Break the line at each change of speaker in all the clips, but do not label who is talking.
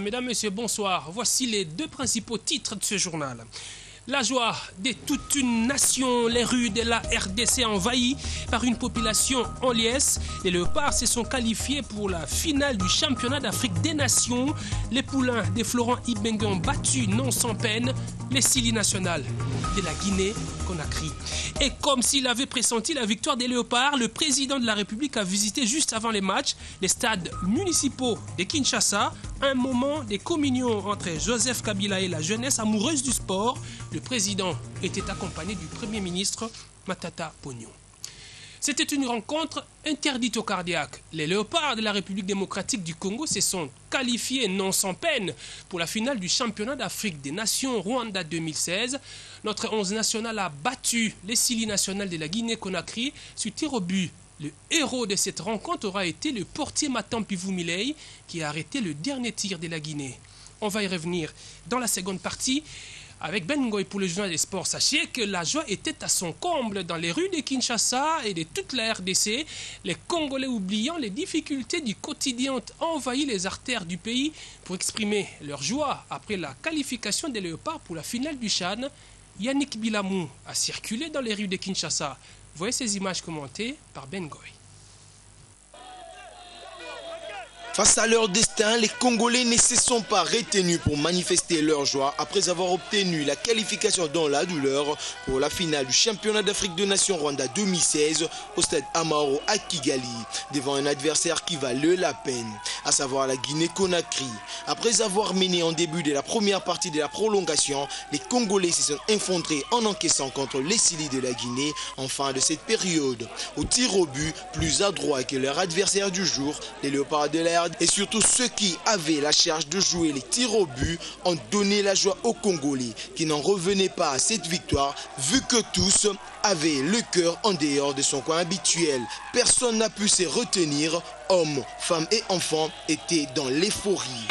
Mesdames, Messieurs, bonsoir. Voici les deux principaux titres de ce journal. La joie de toute une nation, les rues de la RDC envahies par une population en liesse. Les Léopards se sont qualifiés pour la finale du championnat d'Afrique des Nations. Les poulains de Florent Ibenge ont battu non sans peine les Sili nationales de la Guinée-Conakry. Et comme s'il avait pressenti la victoire des Léopards, le président de la République a visité juste avant les matchs les stades municipaux de Kinshasa. Un moment de communion entre Joseph Kabila et la jeunesse amoureuse du sport. Le président était accompagné du Premier ministre Matata Ponyo. C'était une rencontre interdite aux cardiaques. Les Léopards de la République démocratique du Congo se sont qualifiés non sans peine pour la finale du championnat d'Afrique des Nations Rwanda 2016. Notre 11 national a battu les Sili nationales de la Guinée-Conakry sur tir au but. Le héros de cette rencontre aura été le portier Matampi Vumilei qui a arrêté le dernier tir de la Guinée. On va y revenir dans la seconde partie. Avec Ben Ngoy pour le journal des sports, sachez que la joie était à son comble dans les rues de Kinshasa et de toute la RDC. Les Congolais, oubliant les difficultés du quotidien, ont envahi les artères du pays pour exprimer leur joie après la qualification des Léopards pour la finale du CHAN. Yannick Bilamou a circulé dans les rues de Kinshasa. Voyez ces images commentées par Ben Ngoy.
Face à leur destin, les Congolais ne se sont pas retenus pour manifester leur joie après avoir obtenu la qualification dans la douleur pour la finale du championnat d'Afrique des Nations Rwanda 2016 au stade Amahoro à Kigali, devant un adversaire qui valait la peine, à savoir la Guinée-Conakry. Après avoir mené en début de la première partie de la prolongation, les Congolais se sont effondrés en encaissant contre les Sili de la Guinée en fin de cette période. Au tir au but, plus adroit que leur adversaire du jour, les Léopards de la et surtout ceux qui avaient la charge de jouer les tirs au but ont donné la joie aux Congolais qui n'en revenaient pas à cette victoire vu que tous avaient le cœur en dehors de son coin habituel. Personne n'a pu se retenir, hommes, femmes et enfants étaient dans l'euphorie.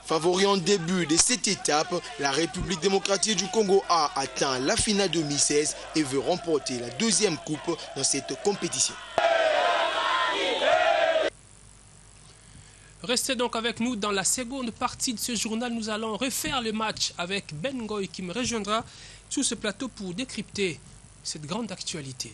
Favori en début de cette étape, la République démocratique du Congo a atteint la finale 2016 et veut remporter la deuxième coupe dans cette compétition.
Restez donc avec nous dans la seconde partie de ce journal. Nous allons refaire le match avec Ben Ngoy qui me rejoindra sur ce plateau pour décrypter cette grande actualité.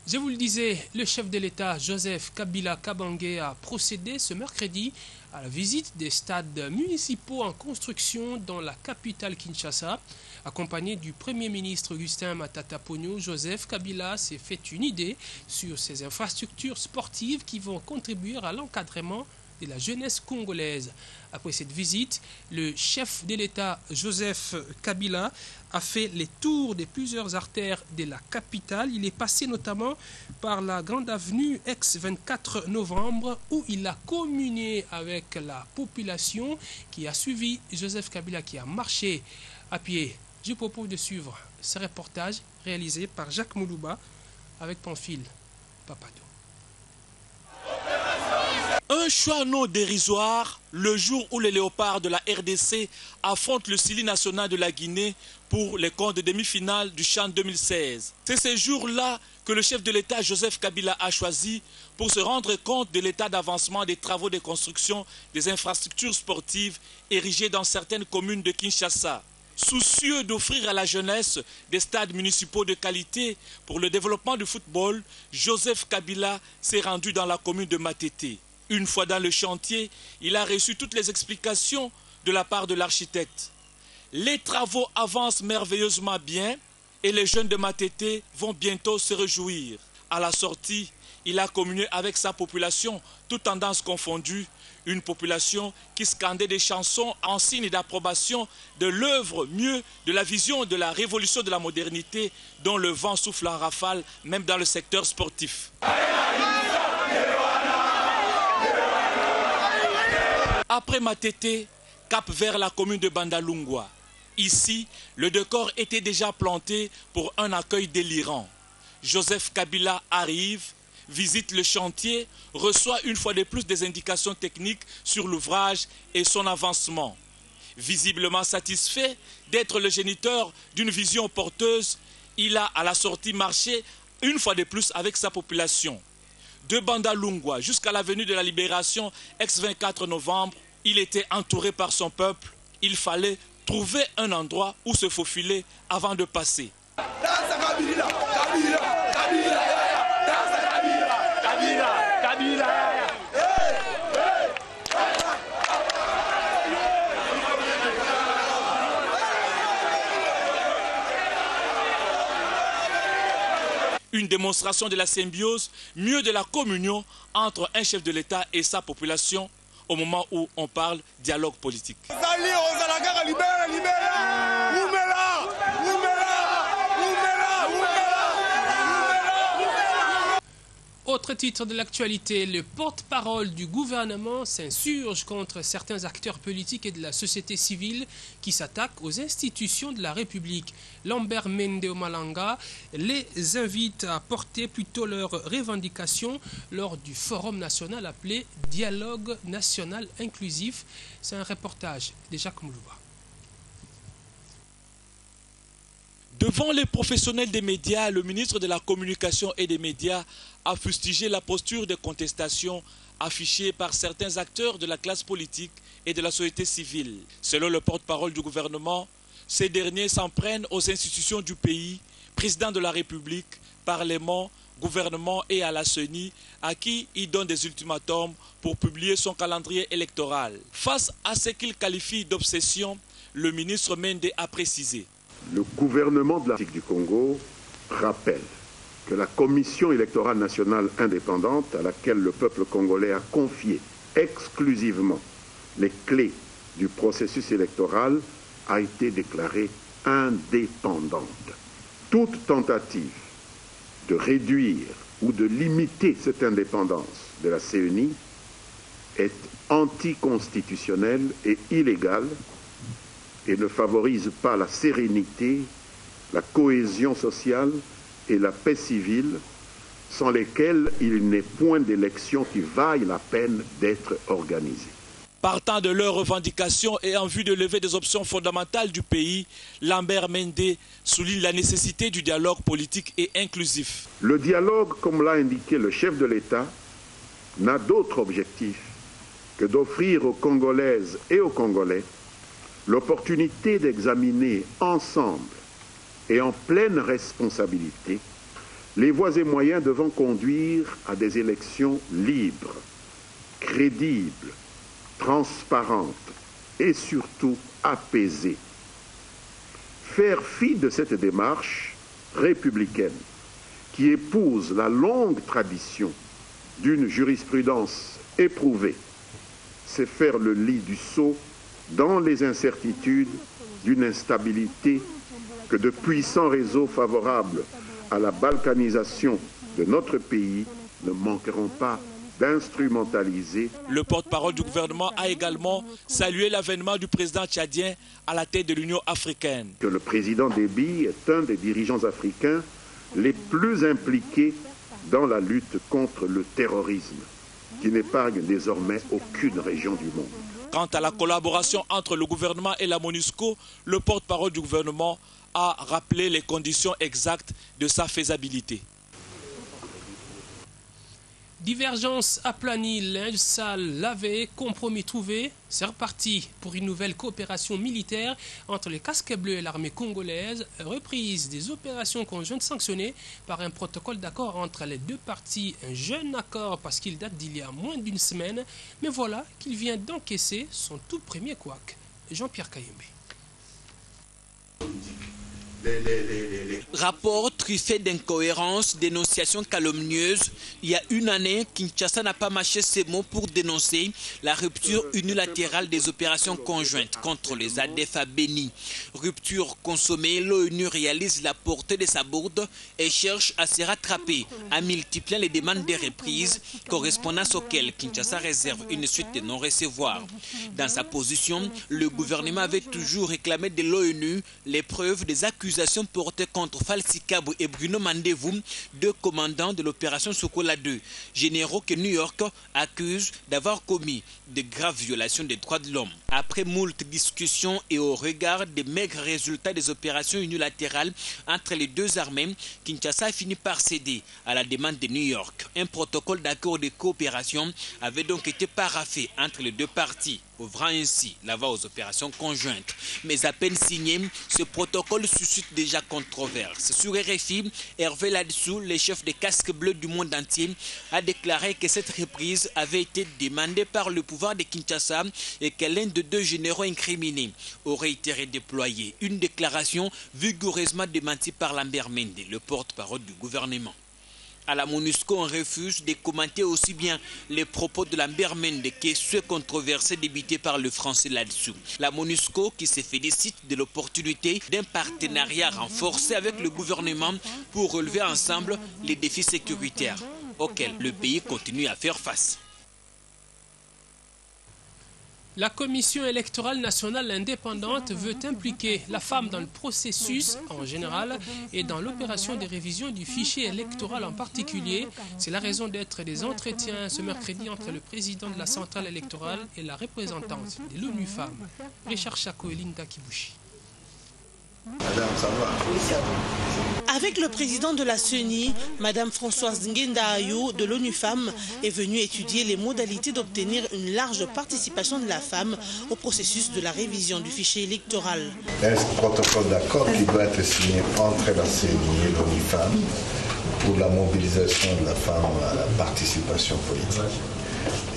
Je vous le disais, le chef de l'État Joseph Kabila Kabange a procédé ce mercredi à la visite des stades municipaux en construction dans la capitale Kinshasa. Accompagné du Premier ministre Augustin Matata Ponyo, Joseph Kabila s'est fait une idée sur ces infrastructures sportives qui vont contribuer à l'encadrement de la jeunesse congolaise. Après cette visite, le chef de l'État Joseph Kabila a fait les tours de plusieurs artères de la capitale. Il est passé notamment par la grande avenue ex-24 novembre où il a communié avec la population qui a suivi Joseph Kabila qui a marché à pied. Je vous propose de suivre ce reportage réalisé par Jacques Moulouba avec Pamphile Papadou.
Un choix non dérisoire le jour où les léopards de la RDC affrontent le Sili national de la Guinée pour les comptes de demi-finale du CHAN 2016. C'est ce jour-là que le chef de l'État Joseph Kabila a choisi pour se rendre compte de l'état d'avancement des travaux de construction des infrastructures sportives érigées dans certaines communes de Kinshasa. Soucieux d'offrir à la jeunesse des stades municipaux de qualité pour le développement du football, Joseph Kabila s'est rendu dans la commune de Matete. Une fois dans le chantier, il a reçu toutes les explications de la part de l'architecte. Les travaux avancent merveilleusement bien et les jeunes de Matete vont bientôt se réjouir. À la sortie, il a communié avec sa population, toutes tendances confondues, une population qui scandait des chansons en signe d'approbation de l'œuvre mieux de la vision de la révolution de la modernité dont le vent souffle en rafale, même dans le secteur sportif. Après Matete, cap vers la commune de Bandalungwa. Ici, le décor était déjà planté pour un accueil délirant. Joseph Kabila arrive, visite le chantier, reçoit une fois de plus des indications techniques sur l'ouvrage et son avancement. Visiblement satisfait d'être le géniteur d'une vision porteuse, il a à la sortie marché une fois de plus avec sa population. De Bandalungwa jusqu'à l'avenue de la Libération, ex-24 novembre, il était entouré par son peuple. Il fallait trouver un endroit où se faufiler avant de passer. Une démonstration de la symbiose, mieux de la communion entre un chef de l'État et sa population au moment où on parle dialogue politique.
Autre titre de l'actualité, le porte-parole du gouvernement s'insurge contre certains acteurs politiques et de la société civile qui s'attaquent aux institutions de la République. Lambert Mende Omalanga les invite à porter plutôt leurs revendications lors du forum national appelé Dialogue national inclusif. C'est un reportage de Jacques Moulouba.
Devant les professionnels des médias, le ministre de la Communication et des Médias a fustigé la posture de contestation affichée par certains acteurs de la classe politique et de la société civile. Selon le porte-parole du gouvernement, ces derniers s'en prennent aux institutions du pays, président de la République, Parlement, gouvernement et à la CENI, à qui il donne des ultimatums pour publier son calendrier électoral. Face à ce qu'il qualifie d'obsession, le ministre Mende a précisé.
Le gouvernement de la République du Congo rappelle que la Commission électorale nationale indépendante, à laquelle le peuple congolais a confié exclusivement les clés du processus électoral, a été déclarée indépendante. Toute tentative de réduire ou de limiter cette indépendance de la CENI est anticonstitutionnelle et illégale et ne favorise pas la sérénité, la cohésion sociale et la paix civile, sans lesquelles il n'est point d'élection qui vaille la peine d'être organisée.
Partant de leurs revendications et en vue de lever des options fondamentales du pays, Lambert Mende souligne la nécessité du dialogue politique et inclusif.
Le dialogue, comme l'a indiqué le chef de l'État, n'a d'autre objectif que d'offrir aux Congolaises et aux Congolais l'opportunité d'examiner ensemble et en pleine responsabilité les voies et moyens devant conduire à des élections libres, crédibles, transparentes et surtout apaisées. Faire fi de cette démarche républicaine qui épouse la longue tradition d'une jurisprudence éprouvée, c'est faire le lit du sceau dans les incertitudes d'une instabilité que de puissants réseaux favorables à la balkanisation de notre pays ne manqueront pas d'instrumentaliser.
Le porte-parole du gouvernement a également salué l'avènement du président tchadien à la tête de l'Union africaine.
Que le président Déby est un des dirigeants africains les plus impliqués dans la lutte contre le terrorisme. qui n'épargne désormais aucune région du monde.
Quant à la collaboration entre le gouvernement et la MONUSCO, le porte-parole du gouvernement a rappelé les conditions exactes de sa faisabilité.
Divergence aplanie, linge sale lavé, compromis trouvé. C'est reparti pour une nouvelle coopération militaire entre les casques bleus et l'armée congolaise. Reprise des opérations conjointes sanctionnées par un protocole d'accord entre les deux parties. Un jeune accord parce qu'il date d'il y a moins d'une semaine. Mais voilà qu'il vient d'encaisser son tout premier couac. Jean-Pierre Kayembe.
Rapport truffé d'incohérences, dénonciations calomnieuses. Il y a une année, Kinshasa n'a pas mâché ses mots pour dénoncer la rupture unilatérale des opérations conjointes contre les ADF à Béni. Rupture consommée, l'ONU réalise la portée de sa bourde et cherche à se rattraper en multipliant les demandes de reprise, correspondance auxquelles Kinshasa réserve une suite de non-recevoir. Dans sa position, le gouvernement avait toujours réclamé de l'ONU les preuves des accusations portées contre Falsi Kabou et Bruno Mandevou, deux commandants de l'opération Sokola 2, généraux que New York accuse d'avoir commis de graves violations des droits de l'homme. Après moult discussions et au regard des maigres résultats des opérations unilatérales entre les deux armées, Kinshasa a fini par céder à la demande de New York. Un protocole d'accord de coopération avait donc été paraphé entre les deux parties, ouvrant ainsi la voie aux opérations conjointes. Mais à peine signé, ce protocole suscite déjà controverse. Sur RFI, Hervé Ladsou, le chef des casques bleus du monde entier, a déclaré que cette reprise avait été demandée par le pouvoir de Kinshasa et que l'un de deux généraux incriminés aurait été redéployé. Une déclaration vigoureusement démentie par Lambert Mende, le porte-parole du gouvernement. À la MONUSCO, on refuse de commenter aussi bien les propos de Lambert Mende que ceux controversés débités par le français là-dessous. La MONUSCO qui se félicite de l'opportunité d'un partenariat renforcé avec le gouvernement pour relever ensemble les défis sécuritaires auxquels le pays continue à faire face.
La Commission électorale nationale indépendante veut impliquer la femme dans le processus en général et dans l'opération de révision du fichier électoral en particulier. C'est la raison d'être des entretiens ce mercredi entre le président de la centrale électorale et la représentante de l'ONU Femmes, Richard Chako et Linda Kibushi.
Madame, ça va?
Avec le président de la CENI, Madame Françoise Ngenda Ayou de l'ONU Femmes est venue étudier les modalités d'obtenir une large participation de la femme au processus de la révision du fichier électoral.
Un protocole d'accord qui doit être signé entre la CENI et l'ONU Femmes pour la mobilisation de la femme à la participation politique.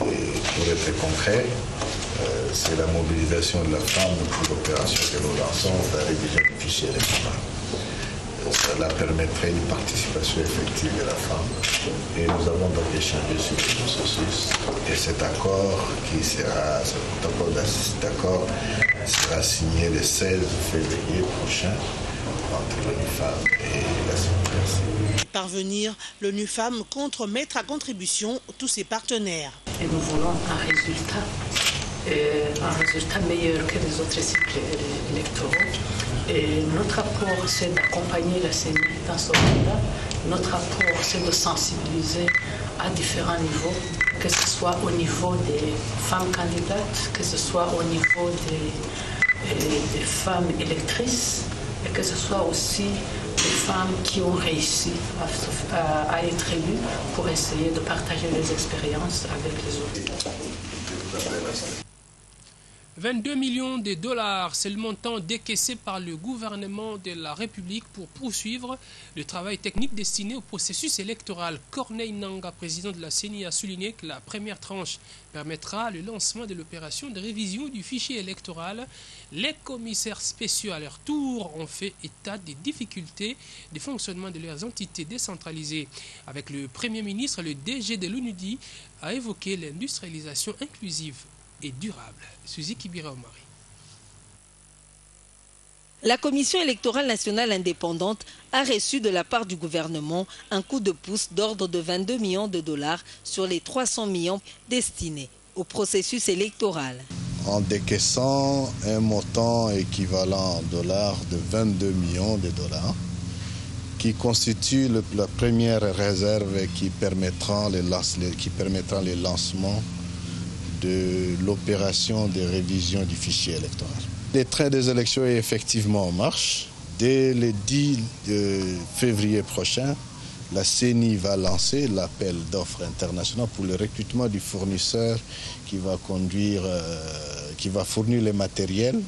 Et pour être concret, c'est la mobilisation de la femme pour l'opération que nous lançons, la révision du fichier électoral. Cela permettrait une participation effective de la femme. Et nous avons donc échangé sur le processus. Et cet accord, ce protocole d'accord sera signé le 16 février prochain entre l'ONU Femmes et la CENI.
Parvenir, l'ONU Femmes compte mettre à contribution tous ses partenaires.
Et nous voulons un résultat meilleur que les autres cycles électoraux. Et notre apport, c'est d'accompagner la CENI dans ce rôle-là. Notre apport, c'est de sensibiliser à différents niveaux, que ce soit au niveau des femmes candidates, que ce soit au niveau des femmes électrices, et que ce soit aussi des femmes qui ont réussi à être élues pour essayer de partager les expériences avec les autres.
22 millions de dollars, c'est le montant décaissé par le gouvernement de la République pour poursuivre le travail technique destiné au processus électoral. Corneille Nangaa, président de la CENI, a souligné que la première tranche permettra le lancement de l'opération de révision du fichier électoral. Les commissaires spéciaux, à leur tour, ont fait état des difficultés de fonctionnement de leurs entités décentralisées. Avec le Premier ministre, le DG de l'ONUDI a évoqué l'industrialisation inclusive et durable. Suzy Kibira-Omari.
La Commission électorale nationale indépendante a reçu de la part du gouvernement un coup de pouce d'ordre de 22 millions de dollars sur les 300 millions destinés au processus électoral.
En décaissant un montant équivalent en dollars de 22 millions de dollars qui constituent la première réserve et qui permettra le lancement de l'opération de révision du fichier électoral. Le train des élections est effectivement en marche. Dès le 10 février prochain, la CENI va lancer l'appel d'offres international pour le recrutement du fournisseur qui va fournir les matériels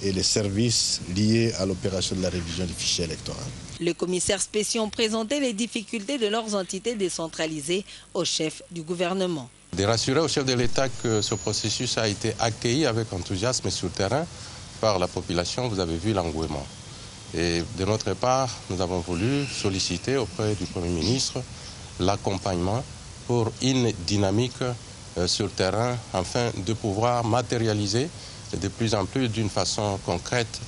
et les services liés à l'opération de la révision du fichier électoral.
Les commissaires spéciaux ont présenté les difficultés de leurs entités décentralisées au chef du gouvernement.
De rassurer au chef de l'État que ce processus a été accueilli avec enthousiasme sur le terrain par la population. Vous avez vu l'engouement. Et de notre part, nous avons voulu solliciter auprès du Premier ministre l'accompagnement pour une dynamique sur le terrain afin de pouvoir matérialiser de plus en plus d'une façon concrète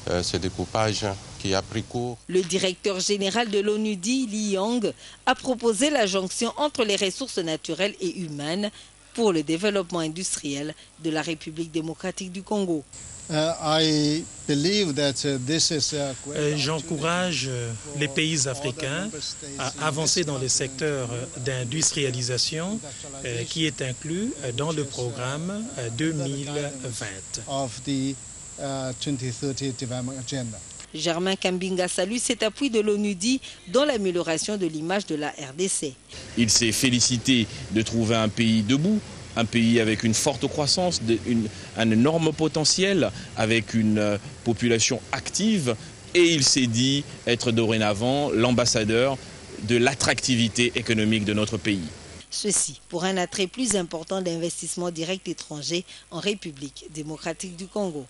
ce découpage qui a pris cours.
Le directeur général de l'ONUDI, Li Yang, a proposé la jonction entre les ressources naturelles et humaines pour le développement industriel de la République démocratique du Congo.
J'encourage les pays africains à avancer dans le secteur d'industrialisation qui est inclus dans le programme 2020.
Germain Kambinga salue cet appui de l'ONUDI dans l'amélioration de l'image de la RDC.
Il s'est félicité de trouver un pays debout, un pays avec une forte croissance, un énorme potentiel, avec une population active, et il s'est dit être dorénavant l'ambassadeur de l'attractivité économique de notre pays.
Ceci pour un attrait plus important d'investissements directs étrangers en République démocratique du Congo.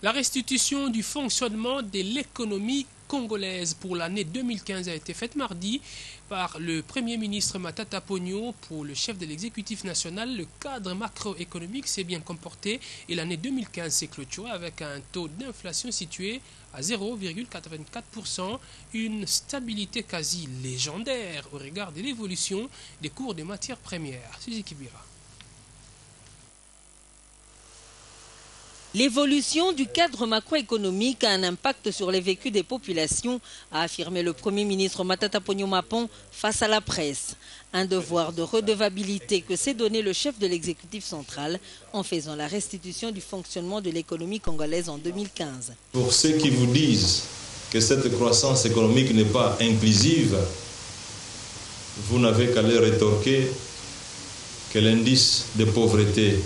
La restitution du fonctionnement de l'économie congolaise pour l'année 2015 a été faite mardi par le Premier ministre Matata Ponyo. Pour le chef de l'exécutif national, le cadre macroéconomique s'est bien comporté et l'année 2015 s'est clôturée avec un taux d'inflation situé à 0,84%, une stabilité quasi légendaire au regard de l'évolution des cours des matières premières. Suzy Kibira.
L'évolution du cadre macroéconomique a un impact sur les vécus des populations, a affirmé le Premier ministre Matata Ponyo Mapon face à la presse. Un devoir de redevabilité que s'est donné le chef de l'exécutif central en faisant la restitution du fonctionnement de l'économie congolaise en 2015.
Pour ceux qui vous disent que cette croissance économique n'est pas inclusive, vous n'avez qu'à leur rétorquer que l'indice de pauvreté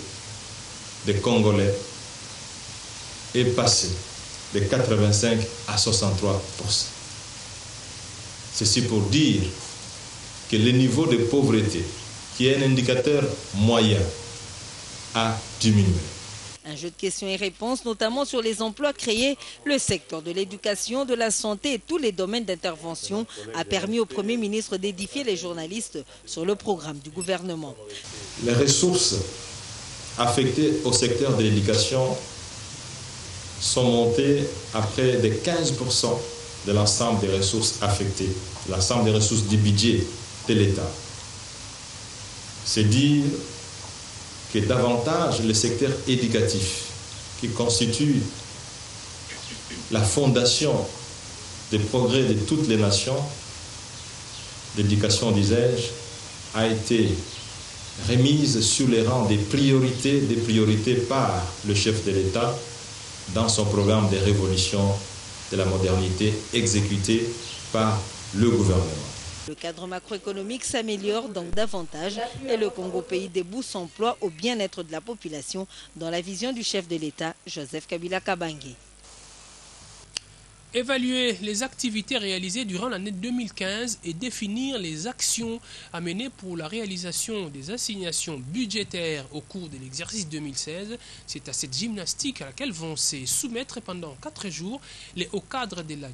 des Congolais est passé de 85 à 63%. Ceci pour dire que le niveau de pauvreté, qui est un indicateur moyen, a diminué.
Un jeu de questions et réponses, notamment sur les emplois créés, le secteur de l'éducation, de la santé et tous les domaines d'intervention, a permis au Premier ministre d'édifier les journalistes sur le programme du gouvernement.
Les ressources affectées au secteur de l'éducation sont montées à près de 15% de l'ensemble des ressources affectées, l'ensemble des ressources du budget de l'État. C'est dire que davantage le secteur éducatif, qui constitue la fondation des progrès de toutes les nations, l'éducation, disais-je, a été remise sur les rangs des priorités par le chef de l'État dans son programme de révolution de la modernité exécuté par le gouvernement.
Le cadre macroéconomique s'améliore donc davantage et le Congo pays debout s'emploie au bien-être de la population dans la vision du chef de l'État, Joseph Kabila Kabange.
Évaluer les activités réalisées durant l'année 2015 et définir les actions à mener pour la réalisation des assignations budgétaires au cours de l'exercice 2016. C'est à cette gymnastique à laquelle vont se soumettre pendant 4 jours les hauts cadres de la